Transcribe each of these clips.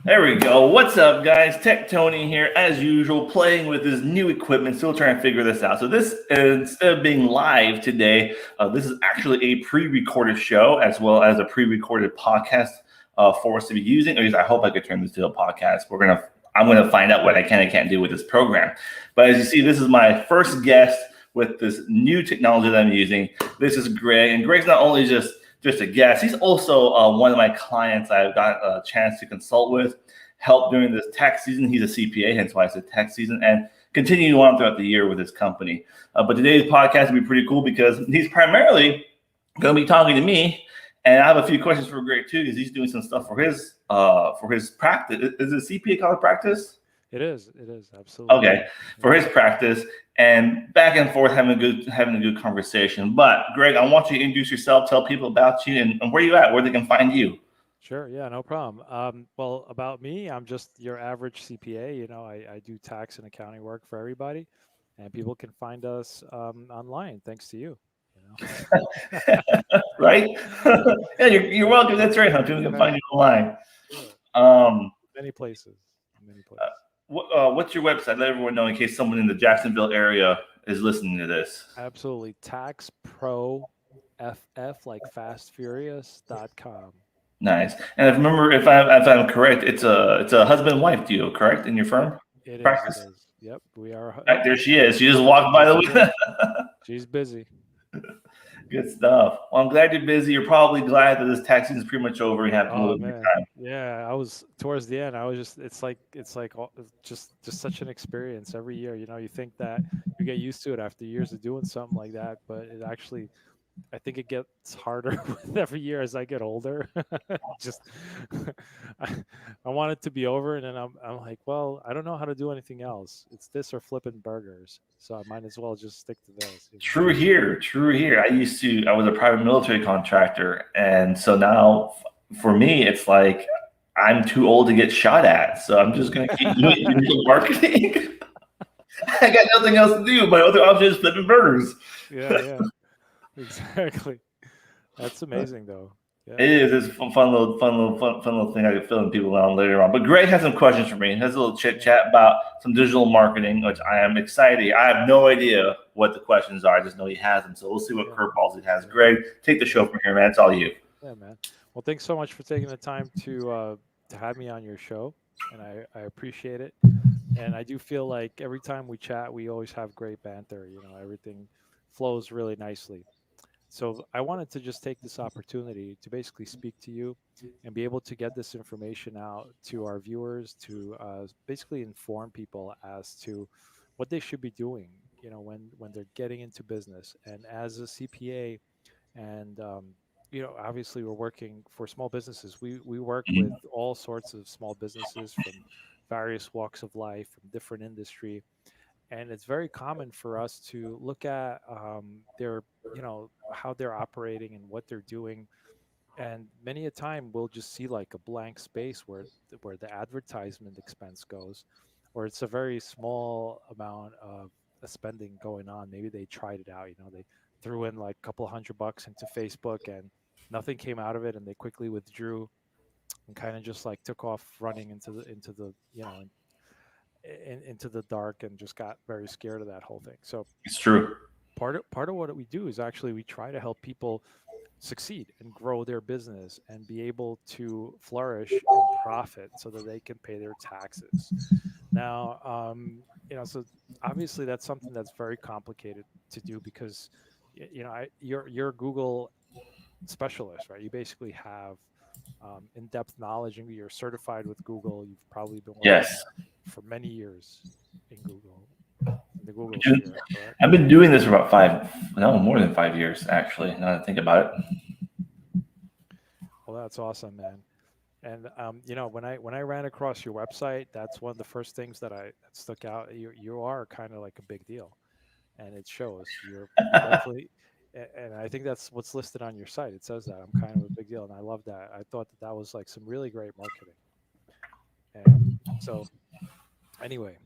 There we go. What's up, guys? Tech Tony here, as usual, playing with this new equipment, still trying to figure this out. So this, instead of being live today, this is actually a pre-recorded show as well as a pre-recorded podcast for us to be using. At least I hope I could turn this to a podcast. I'm gonna find out what I can and can't do with this program. But as you see, this is my first guest with this new technology that I'm using. This is Greg, and Greg's not only just a guest. He's also one of my clients I've got a chance to consult with, help during this tax season. He's a CPA, hence why it's a tax season, and continuing on throughout the year with his company. But today's podcast will be pretty cool because he's primarily going to be talking to me, and I have a few questions for Greg too because he's doing some stuff for his practice. Is it CPA called practice? It is absolutely. Okay, for his practice, and back and forth having a good conversation. But Greg, I want you to introduce yourself, tell people about you, and where you at, where they can find you. Sure, yeah, no problem. Well, about me, I'm just your average CPA. I do tax and accounting work for everybody, and people can find us online thanks to you. Right? Yeah, you're welcome. That's right, huh? People can find you online. Sure. Um, Many places, many places. what's your website? Let everyone know in case someone in the Jacksonville area is listening to this. Absolutely, Tax Pro FF like fastfurious.com. Nice. And if I'm correct, it's a husband wife deal, correct? In your firm It practice. is. Yep, we are. Right, there she is. She just walked by the way. She's busy. Good stuff. Well, I'm glad you're busy. You're probably glad that this tax season is pretty much over. You have a little bit of time. Yeah, I was towards the end. I was it's like just such an experience every year. You think that you get used to it after years of doing something like that, but it actually, I think it gets harder with every year as I get older. Just, I want it to be over, and then I'm like, well, I don't know how to do anything else. It's this or flipping burgers, so I might as well just stick to this. True here. True here. I was a private military contractor, and so now for me, it's like I'm too old to get shot at, so I'm just gonna keep doing digital marketing. I got nothing else to do. My other option is flipping burgers. Yeah, exactly. That's amazing, though. Yeah. It is. It's a fun little thing I can fill in people on later on. But Greg has some questions for me. He has a little chit chat about some digital marketing, which I am excited. I have no idea what the questions are. I just know he has them. So we'll see what curveballs he has. Greg, take the show from here, man. It's all you. Yeah, man. Well, thanks so much for taking the time to have me on your show, and I appreciate it. And I do feel like every time we chat, we always have great banter. Everything flows really nicely. So I wanted to just take this opportunity to basically speak to you and be able to get this information out to our viewers to basically inform people as to what they should be doing, when they're getting into business. And as a CPA, and obviously we're working for small businesses. We work with all sorts of small businesses from various walks of life, from different industry, and it's very common for us to look at their how they're operating and what they're doing, and many a time we'll just see like a blank space where the advertisement expense goes, or it's a very small amount of spending going on. Maybe they tried it out, they threw in like a couple $100 into Facebook and nothing came out of it, and they quickly withdrew and kind of just like took off running into the into the dark, and just got very scared of that whole thing. So It's true. part of what we do is actually we try to help people succeed and grow their business and be able to flourish and profit so that they can pay their taxes. Now, so obviously that's something that's very complicated to do because, you're a Google specialist, right? You basically have in-depth knowledge, and you're certified with Google. You've probably been working Yes. for many years in Google, in the Google sphere, correct? I've been doing this for about more than 5 years, actually, now that I think about it. Well, that's awesome, man. And when I ran across your website, that's one of the first things that stuck out. You are kind of like a big deal, and it shows. You're definitely, and I think that's what's listed on your site. It says that I'm kind of a big deal, and I love that. I thought that was like some really great marketing. And so, anyway,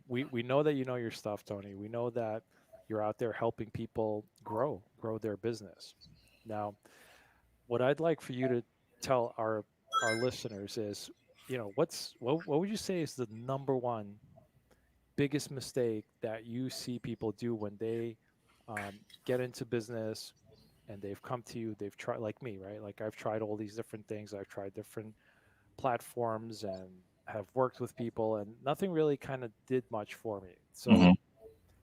we know that you know your stuff, Tony. We know that you're out there helping people grow their business. Now, what I'd like for you to tell our listeners is what would you say is the number one biggest mistake that you see people do when they get into business and they've come to you, they've tried, like me, right? Like I've tried all these different things, I've tried different platforms and have worked with people, and nothing really kind of did much for me. Mhm.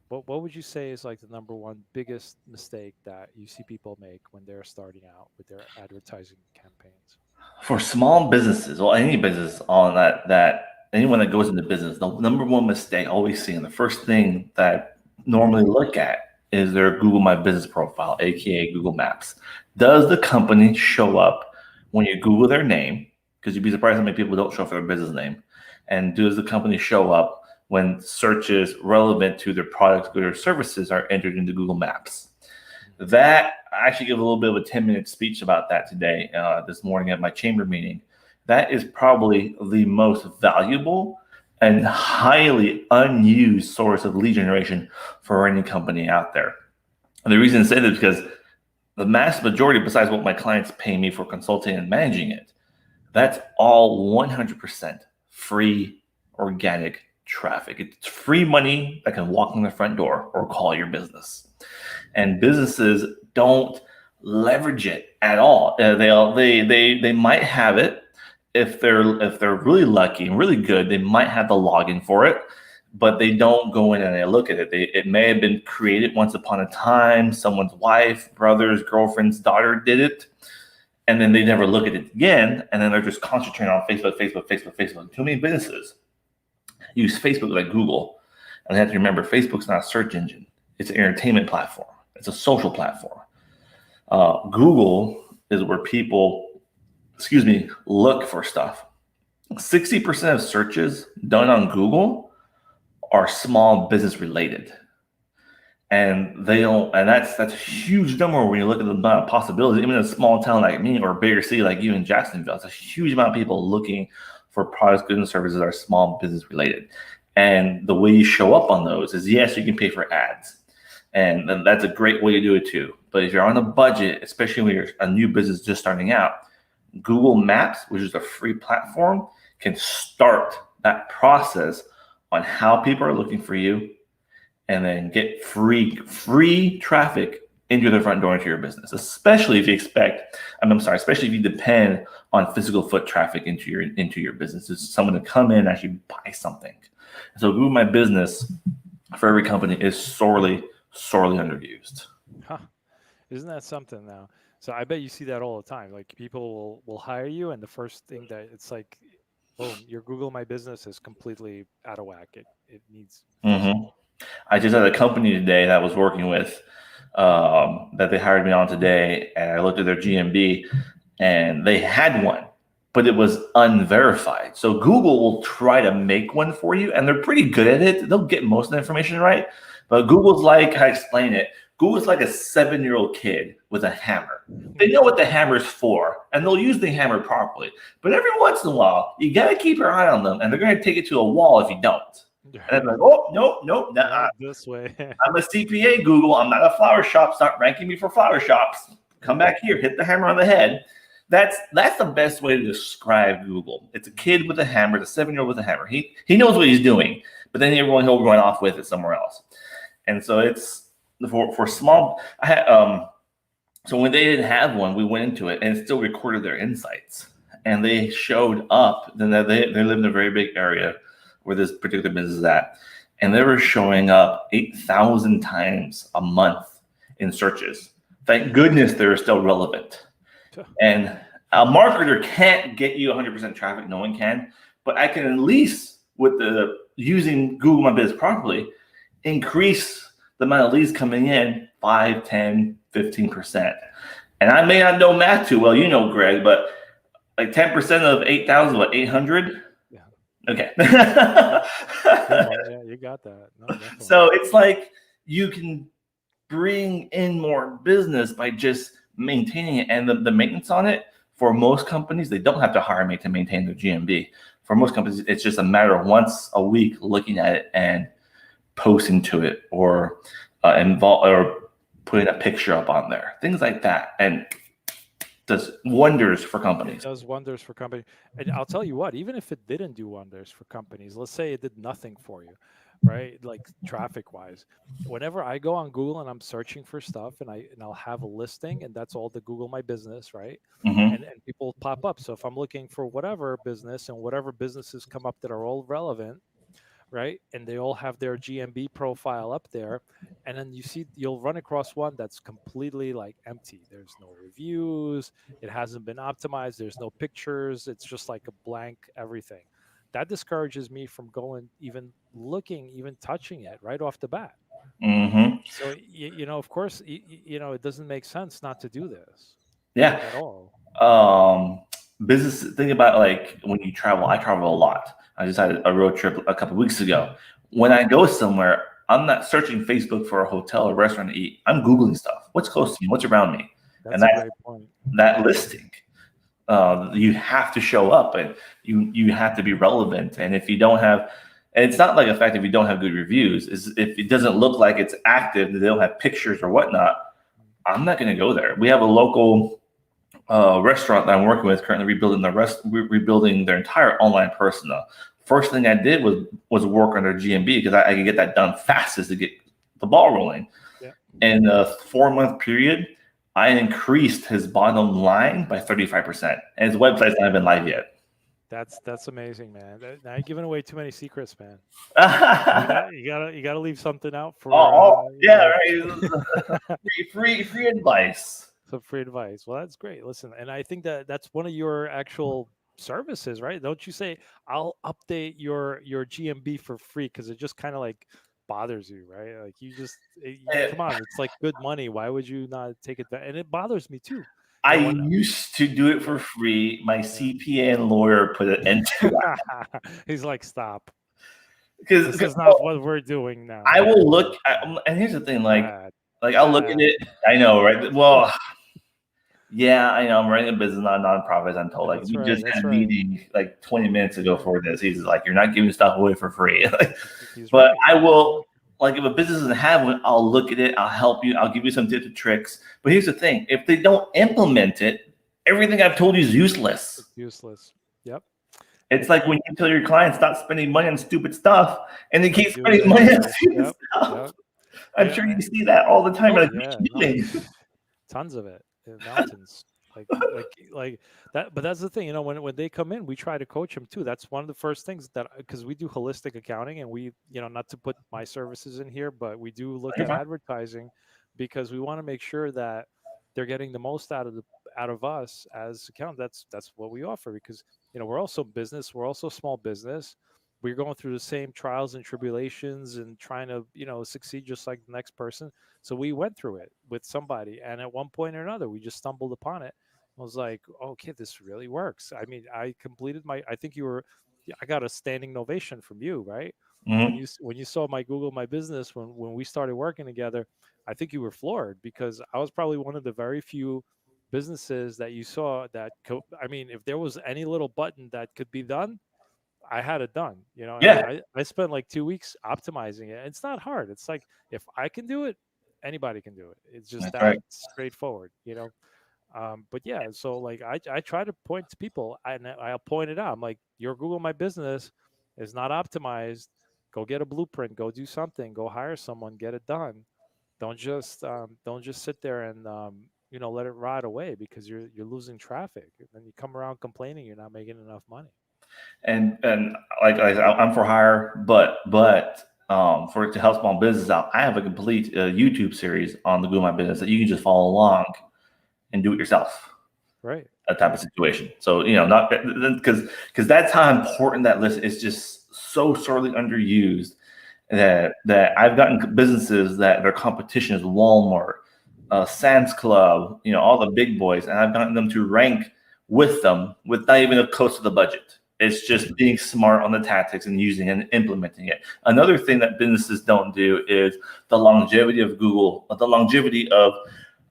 So what would you say is like the number one biggest mistake that you see people make when they're starting out with their advertising campaigns? For small businesses, or any business on that anyone that goes into business, the number one mistake I always see, and the first thing that I normally look at is their Google My Business profile, aka Google Maps. Does the company show up when you Google their name? Because you'd be surprised how many people don't show up for their business name. And does the company show up when searches relevant to their products, goods, or services are entered into Google Maps? That I actually give a little bit of a 10-minute speech about that today, this morning at my chamber meeting. That is probably the most valuable and highly unused source of lead generation for any company out there. And the reason I say that is because the mass majority, besides what my clients pay me for consulting and managing it, that's all 100% free organic traffic. It's free money that can walk in the front door or call your business. And businesses don't leverage it at all. They might have it if they're really lucky and really good. They might have the login for it, but they don't go in and they look at it. It may have been created once upon a time. Someone's wife, brother's, girlfriend's daughter did it, and then they never look at it again. And then they're just concentrating on Facebook. Too many businesses use Facebook like Google, and they have to remember Facebook's not a search engine. It's an entertainment platform. It's a social platform. Google is where people, look for stuff. 60% of searches done on Google are small business related. And that's a huge number when you look at the amount of possibilities. Even in a small town like me or a bigger city like you in Jacksonville, it's a huge amount of people looking for products, goods, and services that are small business related. And the way you show up on those is, yes, you can pay for ads. And that's a great way to do it too. But if you're on a budget, especially when you're a new business just starting out, Google Maps, which is a free platform, can start that process on how people are looking for you, and then get free traffic into the front door into your business. Especially if you especially if you depend on physical foot traffic into your business. It's someone to come in and actually buy something. So Google My Business for every company is sorely underused. Huh. Isn't that something now? So I bet you see that all the time. Like people will hire you, and the first thing that it's like, boom, your Google My Business is completely out of whack. It needs Mm-hmm. I just had a company today that I was working with, that they hired me on today, and I looked at their GMB, and they had one, but it was unverified. So Google will try to make one for you, and they're pretty good at it. They'll get most of the information right, but Google's like, how I explain it, Google's like a 7-year-old kid with a hammer. They know what the hammer is for, and they'll use the hammer properly. But every once in a while, you got to keep your eye on them, and they're going to take it to a wall if you don't. And I'm like, oh, nope, nah. This way. I'm a CPA, Google. I'm not a flower shop. Stop ranking me for flower shops. Come back here, hit the hammer on the head. That's the best way to describe Google. It's a kid with a hammer, it's a 7-year-old with a hammer. He knows what he's doing, but then everyone he'll run off with it somewhere else. And so it's for small. I had so when they didn't have one, we went into it and it still recorded their insights. And they showed up. Then they live in a very big area where this particular business is at, and they were showing up 8,000 times a month in searches. Thank goodness they're still relevant. And a marketer can't get you 100% traffic. No one can, but I can at least, with the using Google My Business properly, increase the amount of leads coming in 5, 10, 15%. And I may not know math too well, Greg, but like 10% of 8,000, what, 800? Okay. Yeah, you got that. No, so it's like you can bring in more business by just maintaining it. And the maintenance on it, for most companies, they don't have to hire me to maintain their GMB. For most companies, it's just a matter of once a week looking at it and posting to it, or or putting a picture up on there, things like that. And does wonders for It companies. does wonders for companies. And I'll tell you what, even if it didn't do wonders for companies, let's say it did nothing for you, right? Like traffic wise. Whenever I go on Google and I'm searching for stuff and I'll have a listing and that's all the Google My Business, right? Hmm. And people pop up. So if I'm looking for whatever business and whatever businesses come up that are all relevant, right? And they all have their GMB profile up there. And then you'll run across one that's completely like empty. There's no reviews. It hasn't been optimized. There's no pictures. It's just like a blank everything. That discourages me from going, even looking, even touching it right off the bat. Hmm. So, of course, it doesn't make sense not to do this Yeah. at all. um Business, think about like when you travel. I travel a lot. I just had a road trip a couple weeks ago. When I go somewhere, I'm not searching Facebook for a hotel or restaurant to eat. I'm Googling stuff. What's close to me? What's around me? And That's a great point. that listing, you have to show up, and you have to be relevant. And if you don't have, and it's not like a fact if you don't have good reviews, is if it doesn't look like it's active, they don't have pictures or whatnot, I'm not going to go there. We have a local restaurant that I'm working with currently rebuilding their entire online persona. First thing I did was work on their GMB because I could get that done fastest to get the ball rolling. Yeah. In a 4-month period, I increased his bottom line by 35%, and his website's not even live yet. That's amazing, man. Now you're giving away too many secrets, man. Oh, You gotta leave something out for yeah, right. Free advice. some free advice. Well, that's great. Listen, and I think that's one of your actual services, right? Don't you say I'll update your GMB for free because it just kind of like bothers you, right? Like come on, it's like good money. Why would you not take it? And it bothers me too. I When used to do it for free. My CPA and lawyer put an end to it he's like, stop. because This is not what we're doing now. I will look at, and here's the thing, Bad. I'll look at Bad. it. I know, right? Well, yeah, I know. I'm running a business, not a nonprofit. I'm told, like, That's we right. just That's had a right. meeting like 20 minutes ago for this. He's like, you're not giving stuff away for free. He's But right. I will, like, if a business doesn't have one, I'll look at it. I'll help you. I'll give you some tips and tricks. But here's the thing: if they don't implement it, everything I've told you is useless. It's useless. Yep. It's like when you tell your clients stop spending money on stupid stuff, and they keep Do it spending money on anyway. stupid Yep. stuff. Yep. I'm sure you see that all the time. Oh Like, what yeah. are you No, doing? tons of it in mountains. Like that. But that's the thing, when they come in, we try to coach them too. That's one of the first things that, because we do holistic accounting, and we, not to put my services in here, but we do look You're at fine. advertising because we want to make sure that they're getting the most out of us as accountants. That's what we offer, because we're also business, we're also small business. We're going through the same trials and tribulations and trying to succeed just like the next person. So we went through it with somebody, and at one point or another, we just stumbled upon it. I was like, okay, this really works. I mean, I completed I think I got a standing ovation from you, right? When Mhm. you saw my Google My Business, when we started working together, I think you were floored because I was probably one of the very few businesses that you saw that I mean, if there was any little button that could be done, I had it done, and Yeah, I spent like 2 weeks optimizing it. It's not hard. It's like, if I can do it, anybody can do it. It's just that's that right. straightforward. But yeah, so like I try to point to people, and I'll point it out. I'm like, your Google My Business is not optimized. Go get a blueprint. Go do something. Go hire someone. Get it done. Don't just sit there and let it rot away because you're losing traffic. And then you come around complaining you're not making enough money. And I'm for hire, but for it to help small business out, I have a complete YouTube series on the Google My Business that you can just follow along and do it yourself. Right. That type of situation. So not because that's how important that list is. Just so sorely underused that I've gotten businesses that their competition is Walmart, Sam's Club, all the big boys, and I've gotten them to rank with them with not even a close to the budget. It's just being smart on the tactics and using and implementing it. Another thing that businesses don't do is the longevity of Google, the longevity of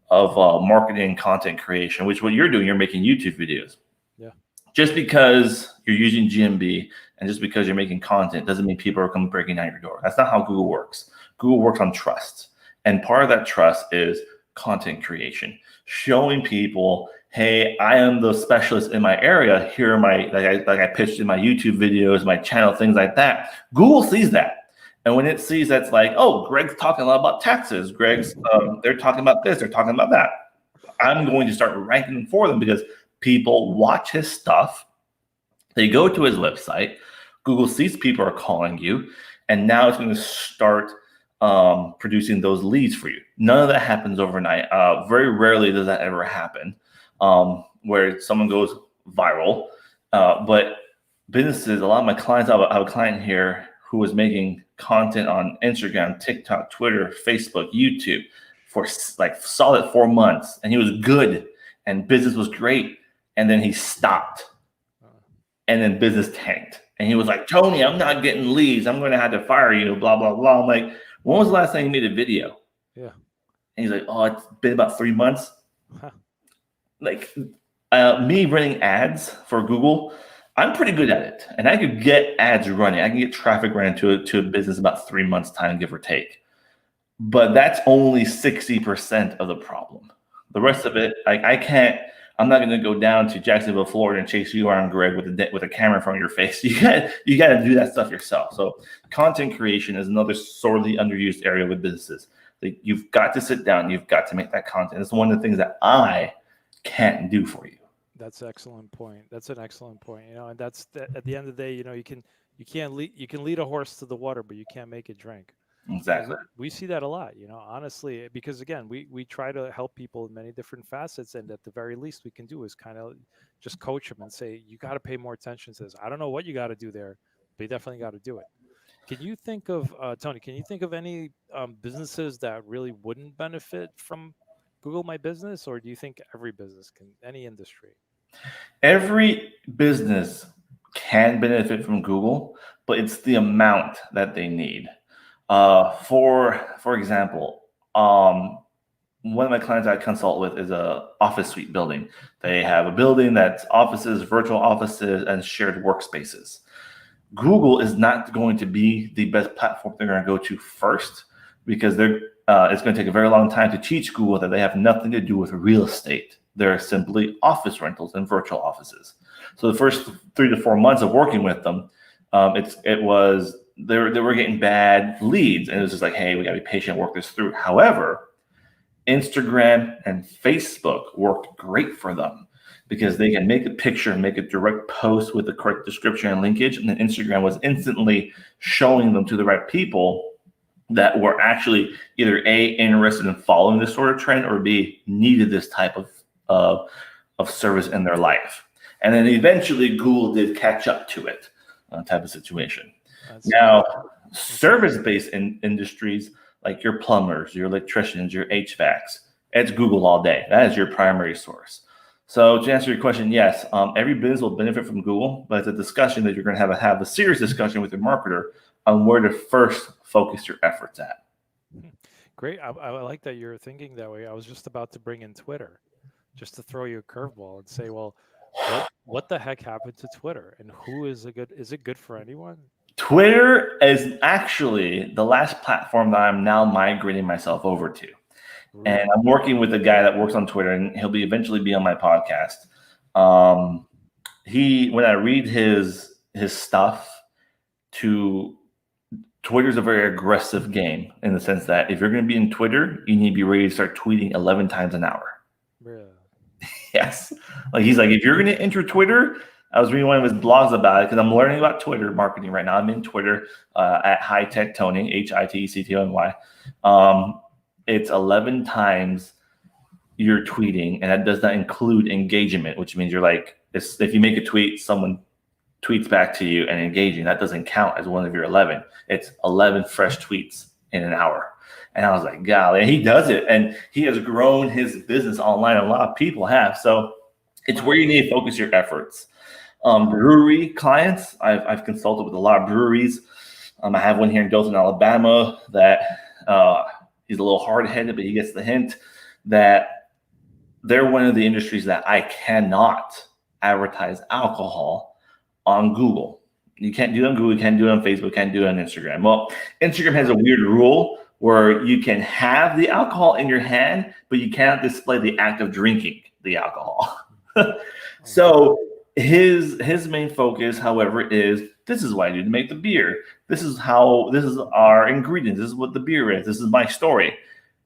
marketing and content creation, which what you're doing, you're making YouTube videos. Yeah. Just because you're using GMB and just because you're making content doesn't mean people are coming breaking down your door. That's not how Google works. Google works on trust. And part of that trust is content creation, showing people, hey, I am the specialist in my area. Here are my, like I pitched in my YouTube videos, my channel, things like that. Google sees that. And when it sees that's like, oh, Greg's talking a lot about taxes. They're talking about this, they're talking about that. I'm going to start ranking them for them because people watch his stuff. They go to his website. Google sees people are calling you, and now it's going to start producing those leads for you. None of that happens overnight. Very rarely does that ever happen, where someone goes viral. But businesses, a lot of my clients, I have a client here who was making content on Instagram, TikTok, Twitter, Facebook, YouTube for like solid 4 months, and he was good, and business was great, and then he stopped, and then business tanked. And he was like, Tony, I'm not getting leads. I'm going to have to fire you, blah, blah, blah. I'm like, when was the last time you made a video? Yeah. And he's like, oh, it's been about 3 months. Huh. Like me running ads for Google, I'm pretty good at it. And I could get ads running. I can get traffic running to a business about 3 months time, give or take. But that's only 60% of the problem. The rest of it, I'm not going to go down to Jacksonville, Florida, and chase you around, Greg, with a camera in front of your face. You got to do that stuff yourself. So content creation is another sorely underused area with businesses. Like, you've got to sit down. You've got to make that content. It's one of the things that I can't do for you. That's an excellent point. That's an excellent point. And that's at the end of the day, you can lead a horse to the water, but you can't make it drink. Exactly. We see that a lot, honestly, because again, we try to help people in many different facets, and at the very least we can do is kind of just coach them and say, you got to pay more attention to this. I don't know what you got to do there, but you definitely got to do it. Can you think of, Tony, any businesses that really wouldn't benefit from Google My Business, or do you think every business can, any industry? Every business can benefit from Google, but it's the amount that they need. For example, one of my clients I consult with is a office suite building. They have a building that's offices, virtual offices, and shared workspaces. Google is not going to be the best platform they're going to go to first, because it's going to take a very long time to teach Google that they have nothing to do with real estate. They're simply office rentals and virtual offices. So the first 3 to 4 months of working with them, they were getting bad leads, and it was just like, hey, we got to be patient, work this through. However, Instagram and Facebook worked great for them because they can make a picture and make a direct post with the correct description and linkage, and then Instagram was instantly showing them to the right people that were actually either A, interested in following this sort of trend, or B, needed this type of service in their life. And then eventually Google did catch up to it, type of situation. Now, service-based industries like your plumbers, your electricians, your HVACs, it's Google all day. That is your primary source. So to answer your question, yes, every business will benefit from Google, but it's a discussion that you're going to have a serious discussion with your marketer on where to first focus your efforts at. Great. I like that you're thinking that way. I was just about to bring in Twitter, just to throw you a curveball and say, well, what the heck happened to Twitter, and is it good for anyone? Twitter is actually the last platform that I'm now migrating myself over to. Really? And I'm working with a guy that works on Twitter, and he'll eventually be on my podcast. When I read his stuff, Twitter's a very aggressive game in the sense that if you're going to be in Twitter, you need to be ready to start tweeting 11 times an hour. Really? Yes. Like, he's like, if you're going to enter Twitter, I was reading one of his blogs about it because I'm learning about Twitter marketing right now. I'm in Twitter at High Tech Tony, HITECTONY. It's 11 times you're tweeting, and that does not include engagement, which means you're like, if you make a tweet, someone tweets back to you and engaging, that doesn't count as one of your 11. It's 11 fresh tweets in an hour. And I was like, golly, and he does it. And he has grown his business online. A lot of people have. So it's where you need to focus your efforts. Brewery clients, I've consulted with a lot of breweries. I have one here in Dothan, Alabama, that he's a little hard-headed, but he gets the hint that they're one of the industries that I cannot advertise alcohol on Google. You can't do it on Google, you can't do it on Facebook, you can't do it on Instagram. Well, Instagram has a weird rule where you can have the alcohol in your hand, but you cannot display the act of drinking. the alcohol. So his main focus, however, is this is what I do to make the beer. This is our ingredients. This is what the beer is. This is my story.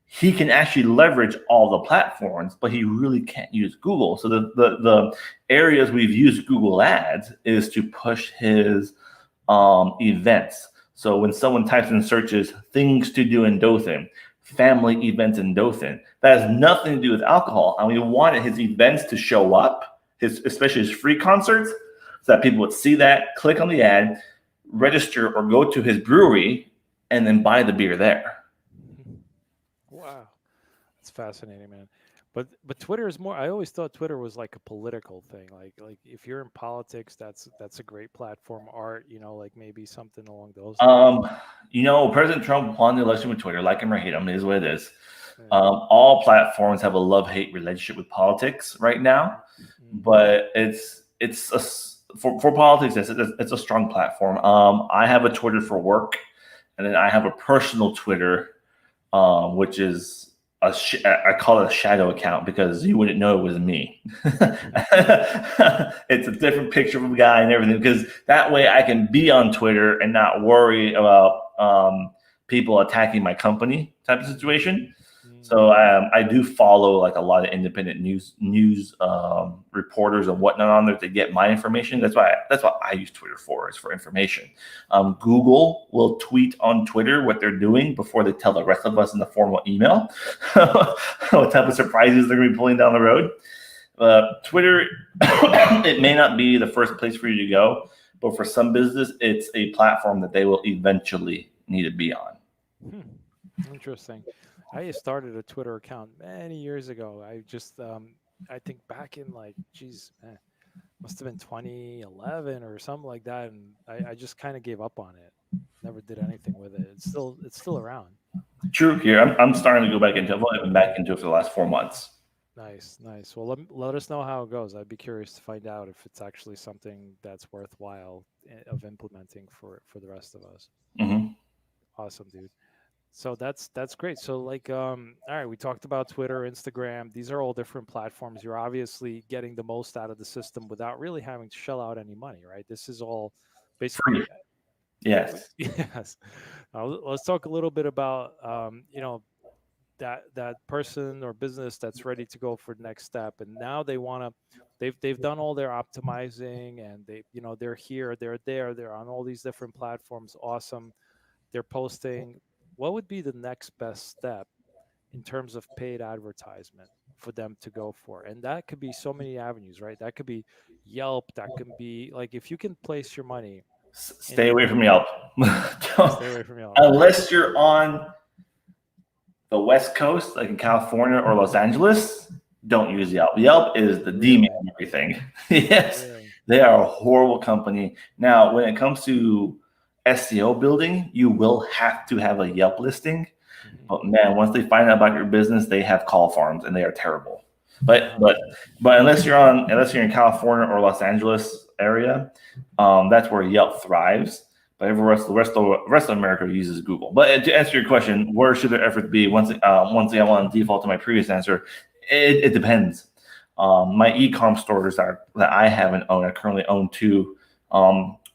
He can actually leverage all the platforms, but he really can't use Google. So the areas we've used Google Ads is to push his events. So when someone types in searches things to do in Dothan, family events in Dothan, that has nothing to do with alcohol. And we wanted his events to show up, especially his free concerts, so that people would see that, click on the ad, register, or go to his brewery, and then buy the beer there. Wow, that's fascinating, man. But Twitter is more. I always thought Twitter was like a political thing. Like if you're in politics, that's a great platform. Art, like maybe something along those lines. President Trump won the election with Twitter. Like him or hate him, is what it is. Yeah. All platforms have a love-hate relationship with politics right now, but for politics, it's a strong platform. I have a Twitter for work, and then I have a personal Twitter, which is I call it a shadow account because you wouldn't know it was me. It's a different picture of a guy and everything, because that way I can be on Twitter and not worry about people attacking my company type of situation. So I do follow like a lot of independent news reporters and whatnot on there to get my information. That's what I use Twitter for, is for information. Google will tweet on Twitter what they're doing before they tell the rest of us in the formal email what type of surprises they're going to be pulling down the road. Twitter, it may not be the first place for you to go, but for some business, it's a platform that they will eventually need to be on. Interesting. I started a Twitter account many years ago. I just, I think back in must have been 2011 or something like that, and I just kind of gave up on it. Never did anything with it. It's still around. True. Here, I'm starting to go back into it. I've been back into it for the last 4 months. Nice. Well, let us know how it goes. I'd be curious to find out if it's actually something that's worthwhile of implementing for the rest of us. Mm-hmm. Awesome, dude. So that's great. So all right, we talked about Twitter, Instagram. These are all different platforms. You're obviously getting the most out of the system without really having to shell out any money, right? This is all basically free. Yes. Yes. Let's talk a little bit about that person or business that's ready to go for the next step, and now they've done all their optimizing, and they're here, they're there, they're on all these different platforms. Awesome. They're posting. What would be the next best step in terms of paid advertisement for them to go for? And that could be so many avenues, right? That could be Yelp. That could be if you can place your money. Stay away from Yelp. Stay away from Yelp. Unless you're on the West Coast, like in California or Los Angeles, don't use Yelp. Yelp is the demon of everything. Yes, really? They are a horrible company. Now, when it comes to SEO building, you will have to have a Yelp listing. But man, once they find out about your business, they have call farms and they are terrible. But unless you're in California or Los Angeles area, that's where Yelp thrives. But the rest of America uses Google. But to answer your question, where should their efforts be? Once again, I want to default to my previous answer. It depends. My e-com stores that I haven't owned, I currently own 2.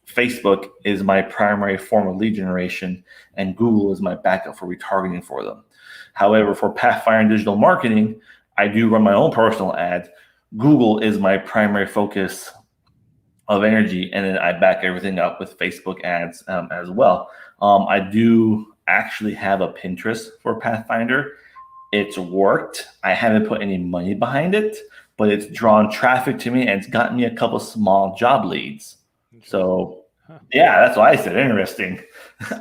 Facebook is my primary form of lead generation, and Google is my backup for retargeting for them. However, for Pathfinder digital marketing, I do run my own personal ads. Google is my primary focus of energy, and then I back everything up with Facebook ads as well. I do actually have a Pinterest for Pathfinder. It's worked. I haven't put any money behind it, but it's drawn traffic to me, and it's gotten me a couple small job leads. So yeah, that's why I said interesting.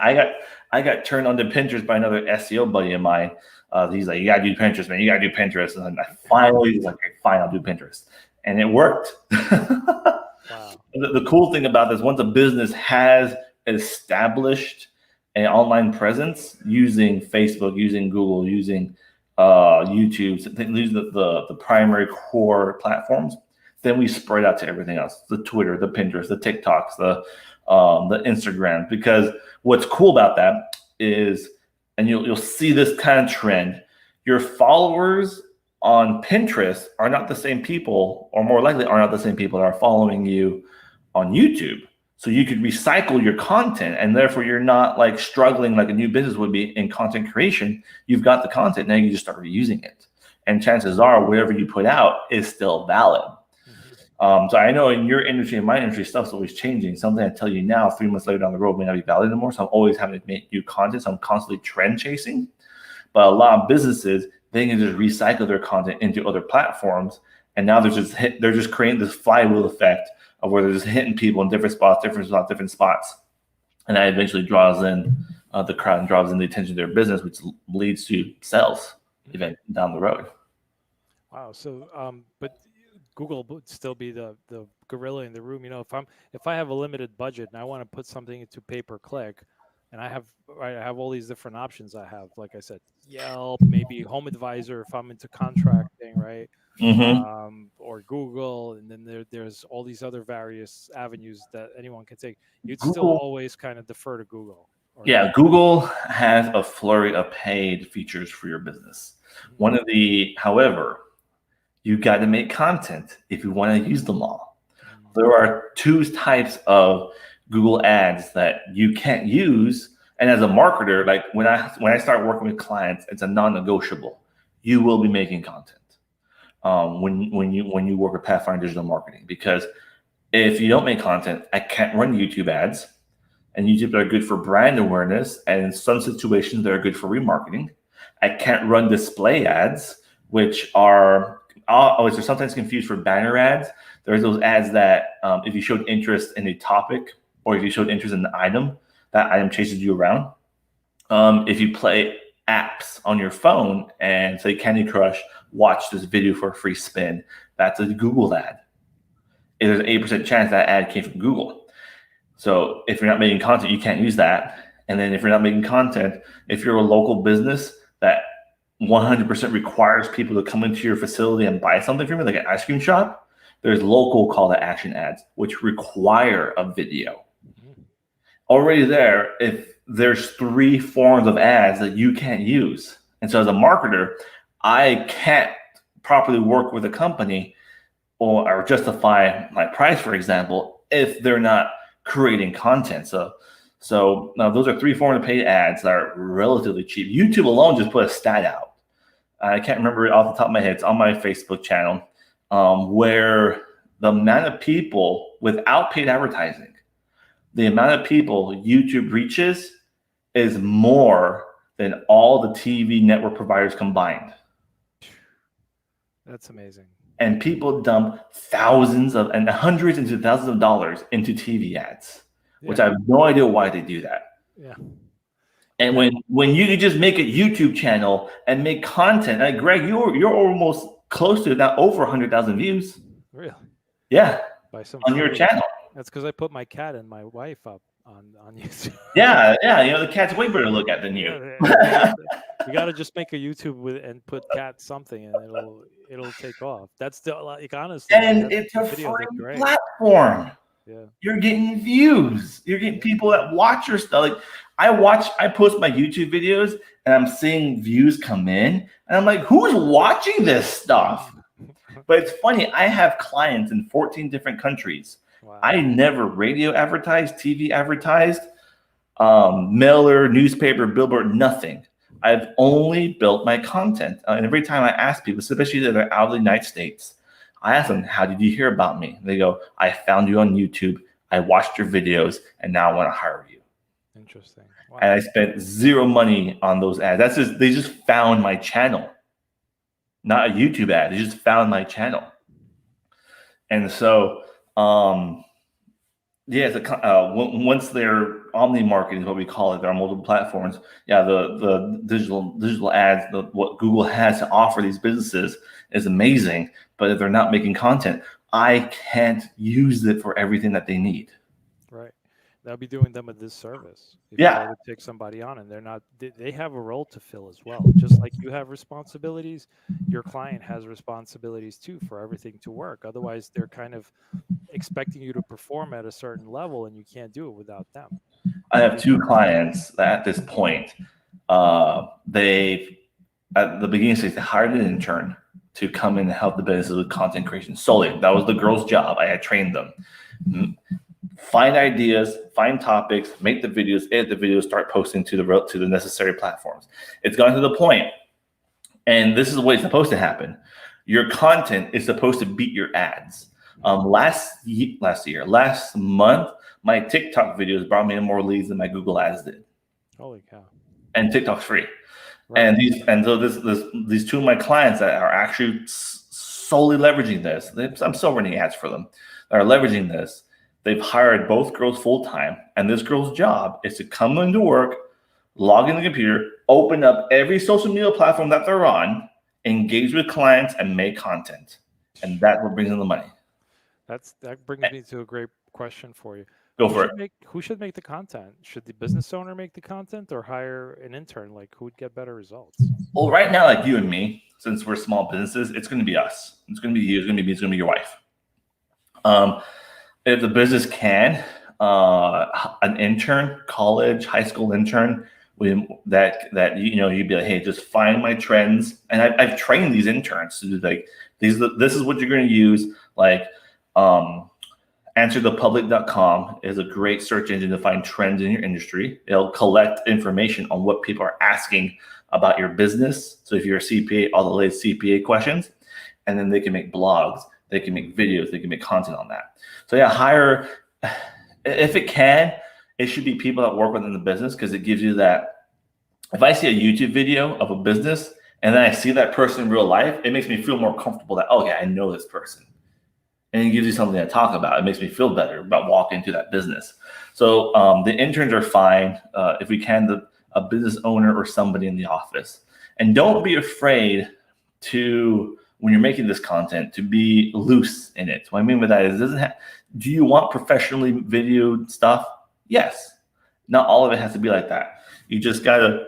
I got turned on to Pinterest by another SEO buddy of mine. He's like, you gotta do Pinterest, man. You gotta do Pinterest. And then I finally was like, okay, fine, I'll do Pinterest. And it worked. Wow. The cool thing about this, once a business has established an online presence using Facebook, using Google, using YouTube, these are the primary core platforms, then we spread out to everything else, the Twitter, the Pinterest, the TikToks, the Instagram. Because what's cool about that is, and you'll see this kind of trend, your followers on Pinterest are not the same people, or more likely are not the same people that are following you on YouTube. So you could recycle your content, and therefore you're not like struggling like a new business would be in content creation. You've got the content, now you just start reusing it. And chances are whatever you put out is still valid. So I know in your industry and my industry, stuff's always changing. Something I tell you now, 3 months later down the road may not be valid anymore. So I'm always having to make new content. So I'm constantly trend chasing. But a lot of businesses, they can just recycle their content into other platforms. And now they're just creating this flywheel effect of where they're just hitting people in different spots. And that eventually draws in the crowd and draws in the attention to their business, which leads to sales event down the road. Wow. So, but Google would still be the gorilla in the room. You know, if I have a limited budget and I want to put something into pay-per-click, and I have all these different options. I have, like I said, Yelp, maybe Home Advisor if I'm into contracting, right? Or Google, and then there's all these other various avenues that anyone can take. You'd still always kind of defer to Google. Yeah, Google has a flurry of paid features for your business. However, you got to make content if you want to use them all. There are two types of Google ads that you can't use. And as a marketer, like when I start working with clients, it's a non-negotiable. You will be making content when you work with Pathfinder Digital Marketing, because if you don't make content, I can't run YouTube ads. And YouTube are good for brand awareness, and in some situations they're good for remarketing. I can't run display ads, which are they're sometimes confused for banner ads. There's those ads that if you showed interest in a topic or if you showed interest in an item, that item chases you around. If you play apps on your phone and say Candy Crush, watch this video for a free spin, that's a Google ad. There's an 8% chance that ad came from Google. So if you're not making content, you can't use that. And then if you're not making content, if you're a local business that 100% requires people to come into your facility and buy something from you, like an ice cream shop, there's local call to action ads, which require a video. Already there, if there's 3 forms of ads that you can't use. And so as a marketer, I can't properly work with a company or justify my price, for example, if they're not creating content. So now those are 3 forms of paid ads that are relatively cheap. YouTube alone just put a stat out. I can't remember it off the top of my head. It's on my Facebook channel, where the amount of people without paid advertising, the amount of people YouTube reaches is more than all the TV network providers combined. That's amazing. And people dump thousands and hundreds into thousands of dollars into TV ads, which I have no idea why they do that. Yeah. And when you could just make a YouTube channel and make content, like Greg, you're almost close to that, over 100,000 views. Really? Yeah. On your reason. channel. That's because I put my cat and my wife up on YouTube. Yeah. You know, the cat's way better to look at than you. You got to just make a YouTube and put cat something, and it'll take off. That's honestly. And it's a free platform. Yeah. You're getting views. You're getting people that watch your stuff. Like I post my YouTube videos and I'm seeing views come in and I'm like, who's watching this stuff? But it's funny, I have clients in 14 different countries. Wow. I never radio advertised, TV advertised, mailer, newspaper, billboard, nothing. I've only built my content. And every time I ask people, especially that are out of the United States, I ask them, how did you hear about me? They go, I found you on YouTube. I watched your videos and now I want to hire you. Interesting. Wow. And I spent 0 money on those ads. They just found my channel. Not a YouTube ad. They just found my channel. And so, once they're omni marketing is what we call it. There are multiple platforms. Yeah, the digital ads, what Google has to offer these businesses is amazing. But if they're not making content, I can't use it for everything that they need. Right. That'll be doing them a disservice. If yeah. You take somebody on and they're not, they have a role to fill as well. Just like you have responsibilities, your client has responsibilities too for everything to work. Otherwise, they're kind of expecting you to perform at a certain level and you can't do it without them. I have 2 clients that at this point, they at the beginning stage, they hired an intern to come in and help the businesses with content creation solely. That was the girls' job. I had trained them. Find ideas, find topics, make the videos, edit the videos, start posting to the necessary platforms. It's gotten to the point, and this is the way it's supposed to happen. Your content is supposed to beat your ads. Last month, my TikTok videos brought me in more leads than my Google ads did. Holy cow! And TikTok's free. Right. And so these two of my clients that are actually solely leveraging this, I'm still running ads for them, that are leveraging this. They've hired both girls full time, and this girl's job is to come into work, log in the computer, open up every social media platform that they're on, engage with clients, and make content. And that's what brings in the money. That brings me to a great question for you. Go for it. Who should make the content? Should the business owner make the content, or hire an intern? Like, who would get better results? Well, right now, like you and me, since we're small businesses, it's going to be us. It's going to be you. It's going to be me. It's going to be your wife. If the business can, an intern, college, high school intern, that you'd be like, hey, just find my trends. And I've trained these interns to do like this is what you're going to use. Like answerthepublic.com is a great search engine to find trends in your industry. It'll collect information on what people are asking about your business. So if you're a CPA, all the latest CPA questions, and then they can make blogs, they can make videos, they can make content on that. So yeah, hire, if it can, it should be people that work within the business, because it gives you that. If I see a YouTube video of a business and then I see that person in real life, it makes me feel more comfortable that, okay, I know this person. And it gives you something to talk about. It makes me feel better about walking into that business. So the interns are fine. If we can, a business owner or somebody in the office. And don't be afraid to, when you're making this content, to be loose in it. What I mean by that is, do you want professionally videoed stuff? Yes. Not all of it has to be like that. You just got to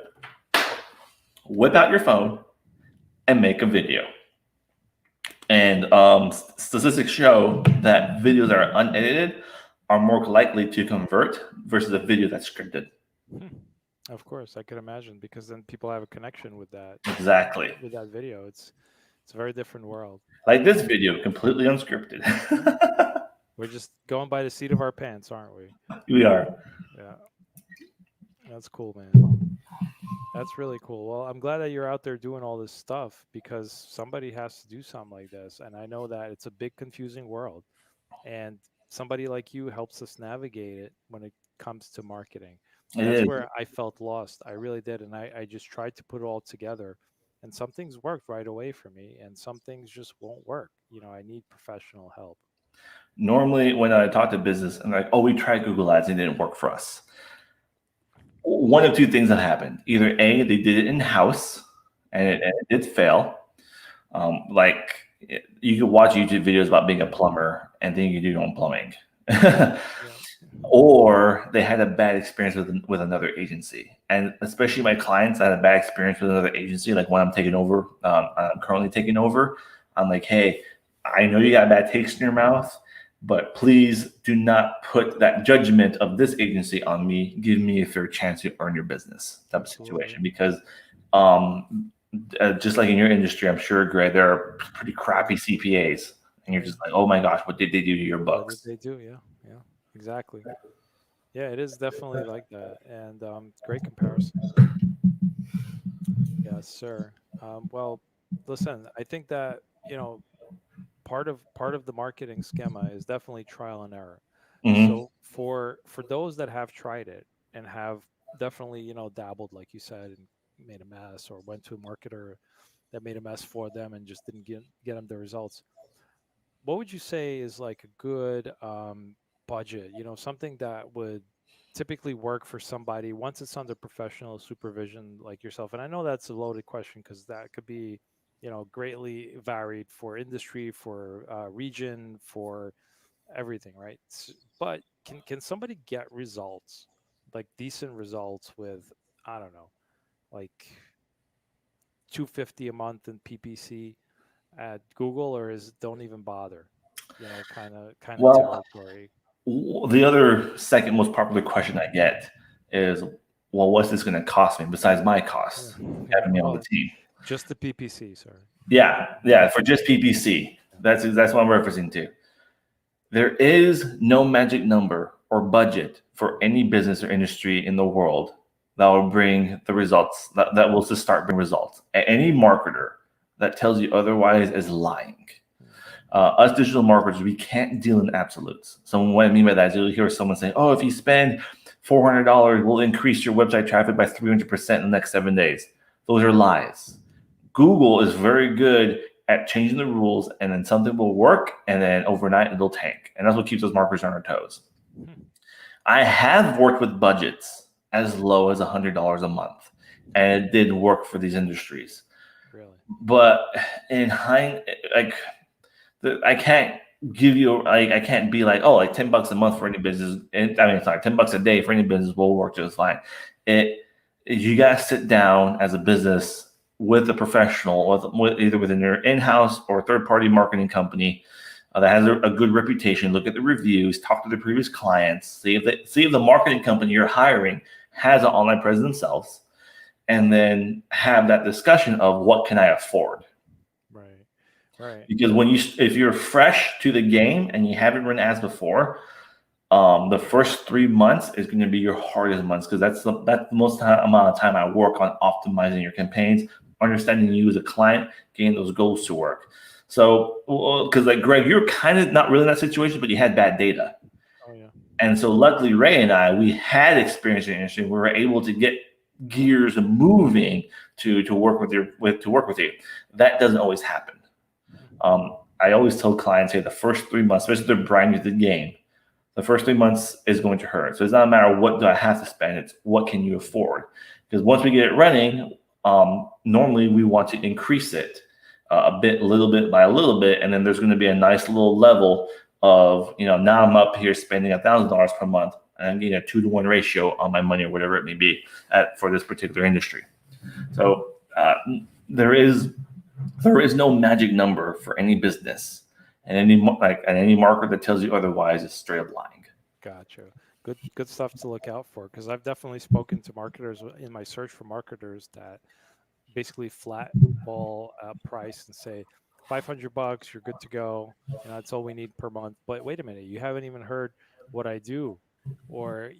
whip out your phone and make a video. And statistics show that videos that are unedited are more likely to convert versus a video that's scripted. Of course, I can imagine, because then people have a connection with that. Exactly. With that video, it's a very different world. Like this video, completely unscripted. We're just going by the seat of our pants, aren't we? We are. Yeah. That's cool, man. That's really cool. Well, I'm glad that you're out there doing all this stuff, because somebody has to do something like this. And I know that it's a big, confusing world. And somebody like you helps us navigate it when it comes to marketing. And that's where I felt lost. I really did. And I just tried to put it all together. And some things worked right away for me, and some things just won't work. I need professional help. Normally, when I talk to business, I'm like, oh, we tried Google Ads and it didn't work for us. One of two things that happened. Either A, they did it in-house and it did fail. You could watch YouTube videos about being a plumber and think you do your own plumbing. Or they had a bad experience with another agency. And especially my clients that had a bad experience with another agency, like when I'm currently taking over, I'm like, hey, I know you got a bad taste in your mouth, but please do not put that judgment of this agency on me. Give me a fair chance to earn your business type of situation. Because just like in your industry, I'm sure, Greg, there are pretty crappy CPAs. And you're just like, oh my gosh, what did they do to your books? What did they do? Yeah. Exactly. Yeah, it is definitely like that. And great comparison. Yes, sir. Well, listen, I think that, part of the marketing schema is definitely trial and error. Mm-hmm. So for those that have tried it and have definitely, dabbled, like you said, and made a mess, or went to a marketer that made a mess for them and just didn't get them the results, what would you say is like a good budget, something that would typically work for somebody once it's under professional supervision like yourself? And I know that's a loaded question, because that could be, greatly varied for industry, for region, for everything, right? But can somebody get results, like decent results, with, I don't know, like $250 a month in PPC at Google, or don't even bother, kind of territory? The other second most popular question I get is, well, what's this going to cost me besides my costs having me on the team? Just the PPC, sir. Yeah, for just PPC. That's what I'm referencing to. There is no magic number or budget for any business or industry in the world that will bring the results, that will just start bringing results. Any marketer that tells you otherwise is lying. Us digital marketers, we can't deal in absolutes. So what I mean by that is you'll hear someone saying, oh, if you spend $400, we'll increase your website traffic by 300% in the next 7 days. Those are lies. Google is very good at changing the rules, and then something will work, and then overnight it'll tank. And that's what keeps those marketers on our toes. I have worked with budgets as low as $100 a month, and it did work for these industries. Really? But in hindsight, I can't give you, I can't be like, oh, like $10 a month for any business. And I mean, it's like $10 a day for any business will work just fine. You got to sit down as a business with a professional, either within your in-house or third-party marketing company that has a good reputation. Look at the reviews, talk to the previous clients, see if the marketing company you're hiring has an online presence themselves, and then have that discussion of what can I afford. Right. Because if you're fresh to the game and you haven't run ads before, the first 3 months is going to be your hardest months, because that's the most amount of time I work on optimizing your campaigns, understanding you as a client, getting those goals to work. So, because like Greg, you're kind of not really in that situation, but you had bad data. Oh yeah. And so luckily Ray and I, we had experience in the industry. We were able to get gears moving to work with you. That doesn't always happen. I always tell clients, hey, the first 3 months, especially if they're brand new to the game, the first 3 months is going to hurt. So it's not a matter of what do I have to spend, it's what can you afford. Because once we get it running, normally we want to increase it a little bit by a little bit, and then there's going to be a nice little level of, now I'm up here spending $1,000 per month, and I'm getting a 2-to-1 ratio on my money or whatever it may be for this particular industry. So there is no magic number for any business, and any marketer that tells you otherwise is straight up lying. Gotcha. Good stuff to look out for, because I've definitely spoken to marketers in my search for marketers that basically flat ball price and say $500, you're good to go. That's all we need per month. But wait a minute, you haven't even heard what I do, or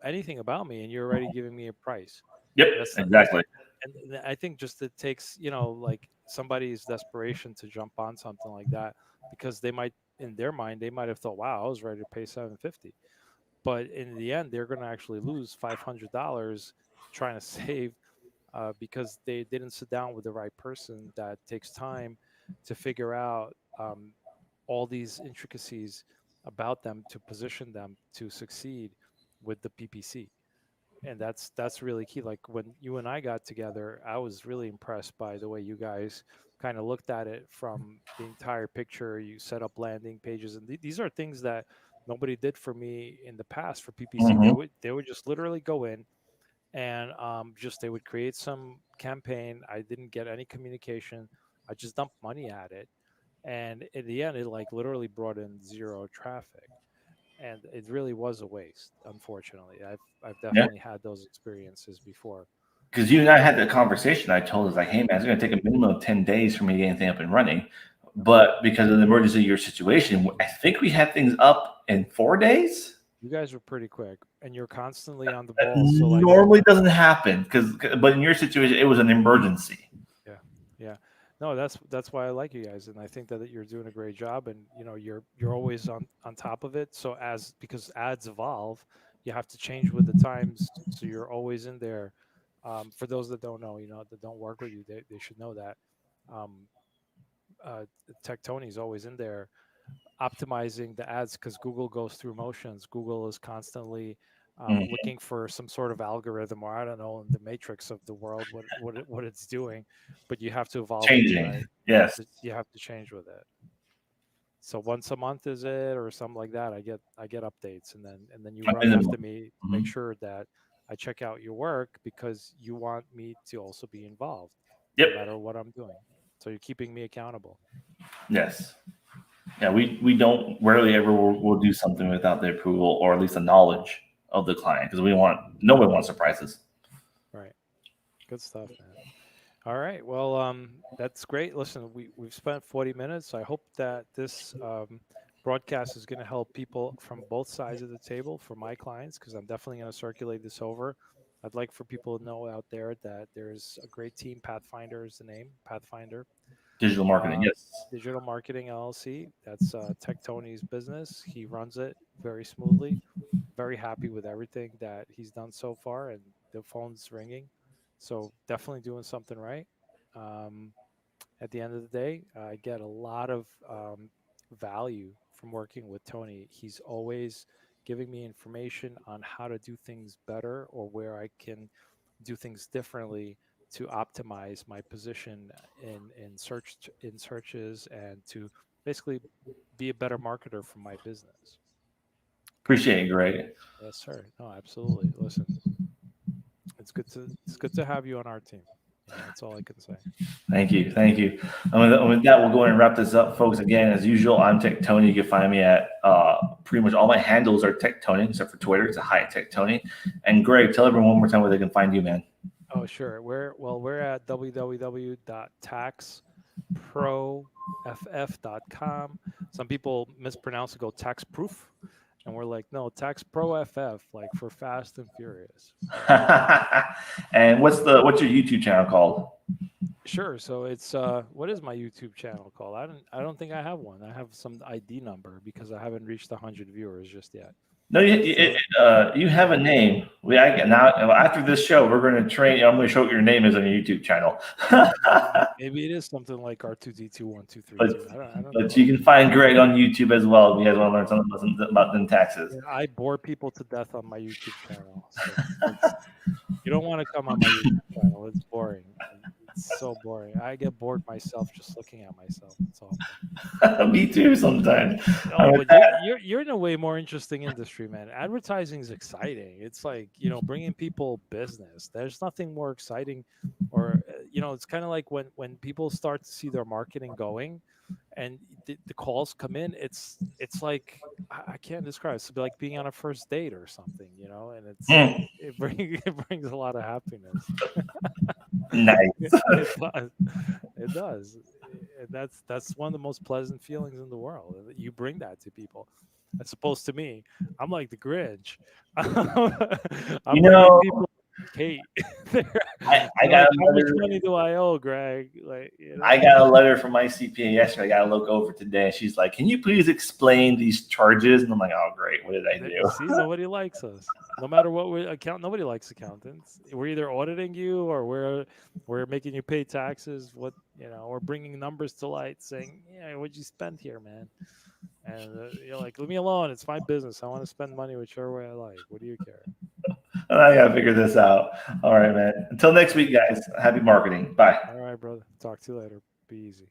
anything about me, and you're already giving me a price. Yep, exactly. And I think just it takes, like somebody's desperation to jump on something like that, because they might, in their mind, they might have thought, wow, I was ready to pay $750. But in the end, they're going to actually lose $500 trying to save, because they didn't sit down with the right person that takes time to figure out all these intricacies about them to position them to succeed with the PPC. And that's really key. Like when you and I got together, I was really impressed by the way you guys kind of looked at it from the entire picture. You set up landing pages, and these are things that nobody did for me in the past for PPC. Mm-hmm. They would just literally go in and they would create some campaign. I didn't get any communication. I just dumped money at it, and in the end, it like literally brought in zero traffic. And it really was a waste. Unfortunately, I've definitely had those experiences before. Because you and I had the conversation. I told us like, hey man, it's going to take a minimum of 10 days for me to get anything up and running. But because of the emergency of your situation, I think we had things up in 4 days. You guys were pretty quick, and you're constantly on the That ball. So like, normally doesn't happen, but in your situation, it was an emergency. Yeah. No, that's why I like you guys, and I think that you're doing a great job, and you're always on top of it. So because ads evolve, you have to change with the times. So you're always in there. For those that don't know, that don't work with you, they should know that. Um, Tech Tony's always in there optimizing the ads, because Google goes through motions. Google is constantly looking for some sort of algorithm, or I don't know, in the matrix of the world, what it's doing, but you have to evolve Changing. with it, right? Yes. You have to change with it. So once a month is it, or something like that, I get updates, and then you run after me to make sure that I check out your work, because you want me to also be involved, no matter what I'm doing. So you're keeping me accountable. Yes. Yeah, we don't rarely ever will do something without the approval, or at least the knowledge of the client, because nobody wants surprises. Right. Good stuff, man. All right. Well, that's great. Listen, we've spent 40 minutes. I hope that this broadcast is going to help people from both sides of the table for my clients, because I'm definitely going to circulate this over. I'd like for people to know out there that there's a great team. Pathfinder is the name, Pathfinder. Digital marketing, Uh, yes. Digital Marketing LLC. That's Tech Tony's business. He runs it very smoothly. Very happy with everything that he's done so far, and the phone's ringing. So definitely doing something right. Um, at the end of the day, I get a lot of value from working with Tony. He's always giving me information on how to do things better or where I can do things differently to optimize my position in searches and to basically be a better marketer for my business. Appreciate it, Greg. Yes, sir. No, absolutely. Listen, it's good to have you on our team. That's all I can say. Thank you. Thank you. And with that, we'll go ahead and wrap this up, folks. Again, as usual, I'm Tech Tony. You can find me at pretty much all my handles are Tech Tony, except for Twitter. It's a Hi Tech Tony. And Greg, tell everyone one more time where they can find you, man. Oh, sure. We're at www.taxproff.com. Some people mispronounce it, go tax proof, and we're like, no, tax pro FF, like for fast and furious. And what's your YouTube channel called? Sure. So it's what is my YouTube channel called? I don't think I have one. I have some ID number because I haven't reached 100 viewers just yet. No, you have a name. Now after this show, we're going to train. I'm going to show what your name is on your YouTube channel. Maybe it is something like R2D21232. I don't But know. you can find Greg on YouTube as well if you guys want to learn something about them taxes. Yeah, I bore people to death on my YouTube channel. So you don't want to come on my YouTube channel. It's boring. It's so boring. I get bored myself just looking at myself. It's awful. Me too sometimes. Oh, but you're in a way more interesting industry, man. Advertising is exciting. It's like, bringing people business. There's nothing more exciting, or it's kind of like when people start to see their marketing going, and the calls come in. It's like I can't describe. It's like being on a first date or something, and it brings a lot of happiness. Nice. It does. And that's one of the most pleasant feelings in the world. You bring that to people, as opposed to me. I'm like the Grinch. I'm bringing people hate. I They're got like, a how much letter. money do I owe, Greg? Like, I got a letter from my CPA yesterday. I got to look over today. She's like, "Can you please explain these charges?" And I'm like, "Oh, great. What did I do?" See, nobody likes us. No matter what nobody likes accountants. We're either auditing you or we're making you pay taxes. Or bringing numbers to light, saying, "Yeah, what'd you spend here, man?" And you're like, "Leave me alone. It's my business. I want to spend money whichever way I like. What do you care?" I got to figure this out. All right, man. Until next week, guys. Happy marketing. Bye. All right, brother. Talk to you later. Be easy.